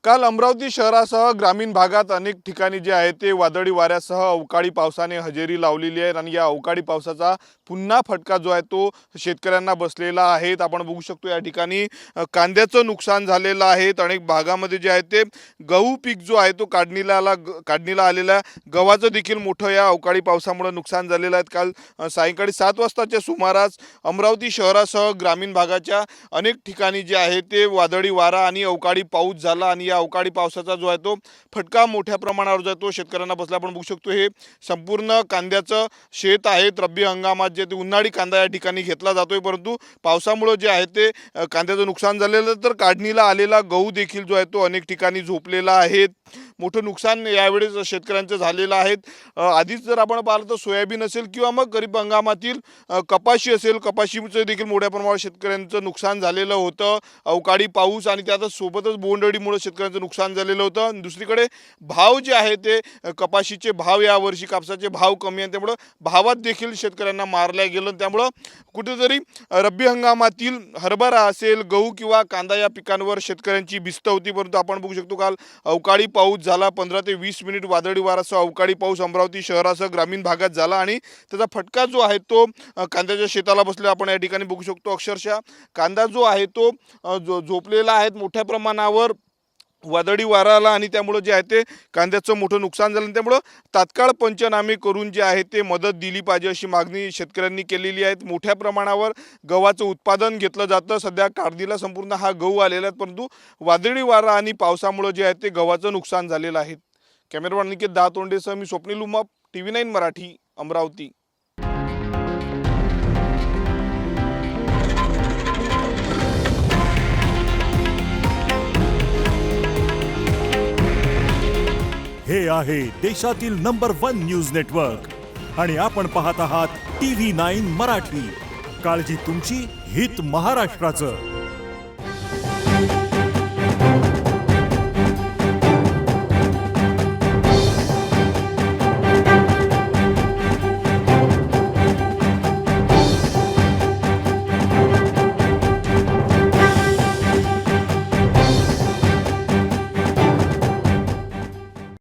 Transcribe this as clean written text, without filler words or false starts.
काल अमरावती शहरासह ग्रामीण भागात अनेक ठिकाणी जे आहे ते वादळी वाऱ्यासह अवकाळी पावसाने हजेरी लावलेली आहे आणि या अवकाळी पावसाचा पुन्हा फटका जो आहे तो शेतकऱ्यांना बसलेला आहे। आपण बघू शकतो या ठिकाणी कांद्याचं नुकसान झालेलं आहे। अनेक भागामध्ये जे आहे ते गहू पीक जो आहे तो काढणीला आलेला गव्हाचं देखील मोठं या अवकाळी पावसामुळे नुकसान झालेलं आहे। काल सायंकाळी 7 वाजताच्या सुमारास अमरावती शहरासह ग्रामीण भागाच्या अनेक ठिकाणी जे आहे ते वादळी वारा आणि अवकाळी पाऊस झाला आणि या अवकाळी पावसाचा जो आहे तो फटका मोठ्या प्रमाणावर जातो शेतकऱ्यांना बसला। आपण बघू शकतो हे संपूर्ण कांद्याचं शेत आहे। रब्बी हंगामात जे ते उन्हाळी कांदा या ठिकाणी घेतला जातोय, परंतु पावसामुळे जे आहे ते कांद्याचं नुकसान झालेलं, तर काढणीला आलेला गहू देखील जो आहे तो अनेक ठिकाणी झोपलेला आहे। मोठं नुकसान यावेळेस शेतकऱ्यांचं झालेलं आहे। आधीच जर आपण पाहिलं तर सोयाबीन असेल किंवा मग खरीप हंगामातील कपाशी असेल, कपाशीचं देखील मोठ्या प्रमाणावर शेतकऱ्यांचं नुकसान झालेलं होतं। अवकाळी पाऊस आणि त्यातच सोबतच बोंडअळीमुळे शेतकऱ्यांचं नुकसान झालेलं होतं। आणि दुसरीकडे भाव जे आहे ते कपाशीचे भाव यावर्षी कापसाचे भाव कमी आहे, त्यामुळे भावात देखील शेतकऱ्यांना मारल्या गेलं। त्यामुळे कुठेतरी रब्बी हंगामातील हरभरा असेल, गहू किंवा कांदा या पिकांवर शेतकऱ्यांची भिस्त होती, परंतु आपण बघू शकतो काल अवकाळी पाऊस झाला। 15 ते 20 मिनिट वादळी वाऱ्यासह अवकाळी पाऊस अमरावती शहरासह ग्रामीण भागात झाला आणि त्याचा फटका जो आहे तो कांद्याच्या शेताला बसला। आपण या ठिकाणी बघू शकतो अक्षरशः कांदा जो आहे तो झोपलेला आहे मोठ्या प्रमाणावर वादळी वारा आला आणि त्यामुळे जे आहे ते कांद्याचं मोठं नुकसान झालं। त्यामुळे तात्काळ पंचनामे करून जे आहे ते मदत दिली पाहिजे अशी मागणी शेतकऱ्यांनी केलेली आहे। मोठ्या प्रमाणावर गव्हाचं उत्पादन घेतलं जातं, सध्या काढणीला संपूर्ण हा गहू आलेला आहे, परंतु वादळी वारा आणि पावसामुळे जे आहे ते गव्हाचं नुकसान झालेलं आहे। कॅमेरामॅन निकेत दातोंडेसह मी स्वप्नील उमाप, TV9 मराठी, अमरावती। हे आहे देशातील नंबर 1 न्यूज नेटवर्क आणि आपण पाहत आहात TV9 मराठी। काळजी तुमची, हित महाराष्ट्राचं।